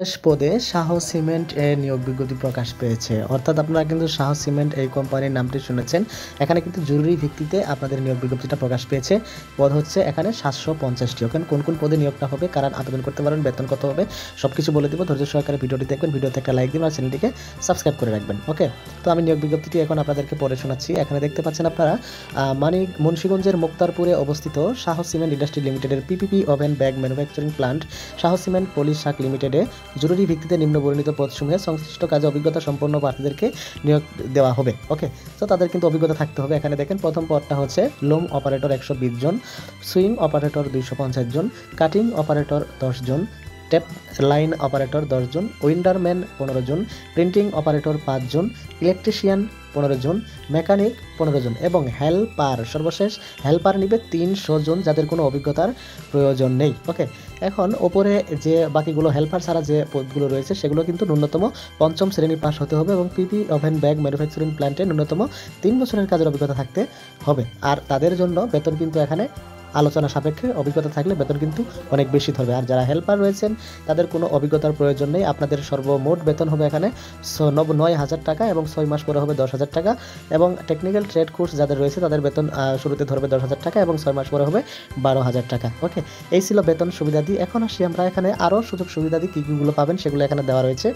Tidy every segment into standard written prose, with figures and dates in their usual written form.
পদে শাহ সিমেন্ট এর নিয়োগ বিজ্ঞপ্তি প্রকাশ পেয়েছে। অর্থাৎ আপনারা কিন্তু শাহ সিমেন্ট এই কোম্পানির নামটি শুনেছেন। এখানে কিন্তু জরুরি ভিত্তিতে আপনাদের নিয়োগ বিজ্ঞপ্তিটা প্রকাশ পেয়েছে। পদ হচ্ছে এখানে 750টি। ওখানে কোন কোন পদে নিয়োগটা হবে, কারা আবেদন করতে পারবেন, বেতন কত হবে, সবকিছু বলে দিব। ধৈর্য সহকারে ভিডিওটি দেখবেন, ভিডিওতে একটা লাইক দিবেন আর চ্যানেলটিকে সাবস্ক্রাইব করে রাখবেন। ওকে, তো আমি নিয়োগ বিজ্ঞপ্তিটি এখন আপনাদেরকে পড়ে শোনাচ্ছি। এখানে দেখতে পাচ্ছেন আপনারা মুন্সিগঞ্জের মুক্তারপুরে অবস্থিত শাহ সিমেন্ট ইন্ডাস্ট্রি লিমিটেডের PPP oven bag manufacturing plant Shah cement polish শাক লিমিটেডে জরুরি ভিত্তিতে নিম্নবর্ণিত পদসমূহে সংশ্লিষ্ট কাজে অভিজ্ঞতা সম্পন্ন প্রার্থীদেরকে নিয়োগ দেওয়া হবে। ওকে, তো তাদের কিন্তু অভিজ্ঞতা থাকতে হবে। এখানে দেখেন প্রথম পদটা হচ্ছে লুম অপারেটর 120 জন, সুইং অপারেটর 250 জন, কাটিং অপারেটর 10 জন, টেপ লাইন অপারেটর 10 জন, উইন্ডারম্যান 15 জন, প্রিন্টিং অপারেটর 5 জন, ইলেকট্রিশিয়ান 15 জন, মেকানিক 15 জন এবং হেল্পার, সর্বশেষ হেল্পার নিবে 300 জন যাদের কোনো অভিজ্ঞতার প্রয়োজন নেই। ওকে, এখন ওপরে যে বাকিগুলো হেল্পার ছাড়া যে পদগুলো রয়েছে সেগুলো কিন্তু ন্যূনতম 5ম শ্রেণী পাস হতে হবে এবং পিপি ওভেন ব্যাগ ম্যানুফ্যাকচারিং প্ল্যান্টে ন্যূনতম 3 বছরের কাজের অভিজ্ঞতা থাকতে হবে। আর তাদের জন্য বেতন কিন্তু এখানে আলোচনা সাপেক্ষে অভিজ্ঞতা থাকলে বেতন কিন্তু অনেক বেশি ধরবে। আর যারা হেল্পার রয়েছেন তাদের কোনো অভিজ্ঞতার প্রয়োজন নেই। আপনাদের সর্বমোট বেতন হবে এখানে 9,000 টাকা এবং 6 মাস পরে হবে 10,000 টাকা এবং টেকনিক্যাল ট্রেড কোর্স যাদের রয়েছে তাদের বেতন শুরুতে ধরবে 10,000 টাকা এবং 6 মাস পরে হবে 12,000 টাকা। ওকে, এই ছিল বেতন সুবিধাদি। এখন আসি আমরা এখানে আরও সুযোগ সুবিধাদি কী কীগুলো পাবেন সেগুলো এখানে দেওয়া রয়েছে।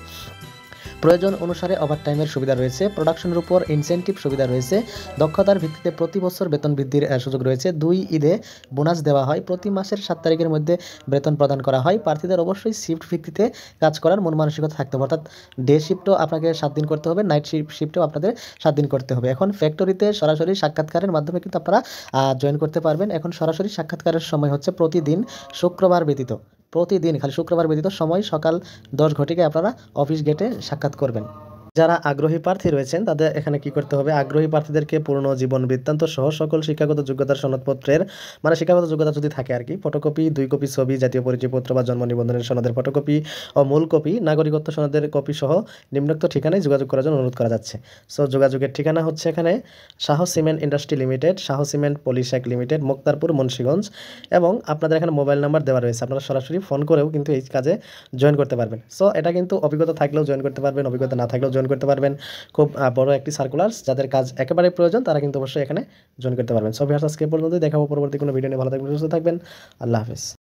প্রয়োজন অনুসারে ওভারটাইমের সুবিধা রয়েছে, প্রোডাকশনের উপর ইনসেন্টিভ সুবিধা রয়েছে, দক্ষতার ভিত্তিতে প্রতি বছর বেতন বৃদ্ধির সুযোগ রয়েছে, 2 ঈদে বোনাস দেওয়া হয়, প্রতি মাসের 7 তারিখের মধ্যে বেতন প্রদান করা হয়। প্রার্থীদের অবশ্যই শিফট ভিত্তিতে কাজ করার মন মানসিকতা থাকতে হবে, অর্থাৎ ডে শিফটও আপনাকে 7 দিন করতে হবে, নাইট শিফটও আপনাদের 7 দিন করতে হবে। এখন ফ্যাক্টরিতে সরাসরি সাক্ষাৎকারের মাধ্যমে কিন্তু আপনারা জয়েন করতে পারবেন। এখন সরাসরি সাক্ষাৎকারের সময় হচ্ছে প্রতিদিন শুক্রবার ব্যতীত, প্রতিদিন খালি শুক্রবার ব্যতীত সময় সকাল 10 ঘটিকায় আপনারা অফিস গেটে সাক্ষাৎ করবেন। যারা আগ্রহী প্রার্থী রয়েছেন তাদের এখানে কি করতে হবে, আগ্রহী প্রার্থীদেরকে পূর্ণ জীবন বৃত্তান্ত সহ সকল শিক্ষাগত যোগ্যতার সনদপত্রের শিক্ষাগত যোগ্যতা যদি থাকে আর কি, ফটোকপি, 2 কপি ছবি, জাতীয় পরিচয়পত্র বা জন্ম নিবন্ধনের সনদের ফটোকপি ও মূল কপি, নাগরিকত্ব সনদের কপি সহ নিম্নোক্ত ঠিকানায় যোগাযোগ করার জন্য অনুরোধ করা যাচ্ছে। সো যোগাযোগের ঠিকানা হচ্ছে এখানে Shah cement industry limited, Shah cement polysack limited, Muktarpur, Munshiganj এবং আপনাদের এখানে মোবাইল নাম্বার দেওয়া রয়েছে। আপনারা সরাসরি ফোন করেও কিন্তু এই কাজে জয়েন করতে পারবেন। সো এটা কিন্তু অভিজ্ঞতা থাকলেও জয়েন করতে পারবেন, অভিজ্ঞতা না থাকলেও জয়েন করতে পারবেন। খুব বড় একটি সার্কুলার, যাদের কাজ একেবারে প্রয়োজন তারা কিন্তু অবশ্যই এখানে জয়েন করতে পারবেন। সো ভিউয়ার্স, আজকে পর্যন্ত দেখা হবে পরবর্তী কোনো ভিডিও নিয়ে। ভালো থাকবেন, সুস্থ থাকবেন। আল্লাহ হাফেজ।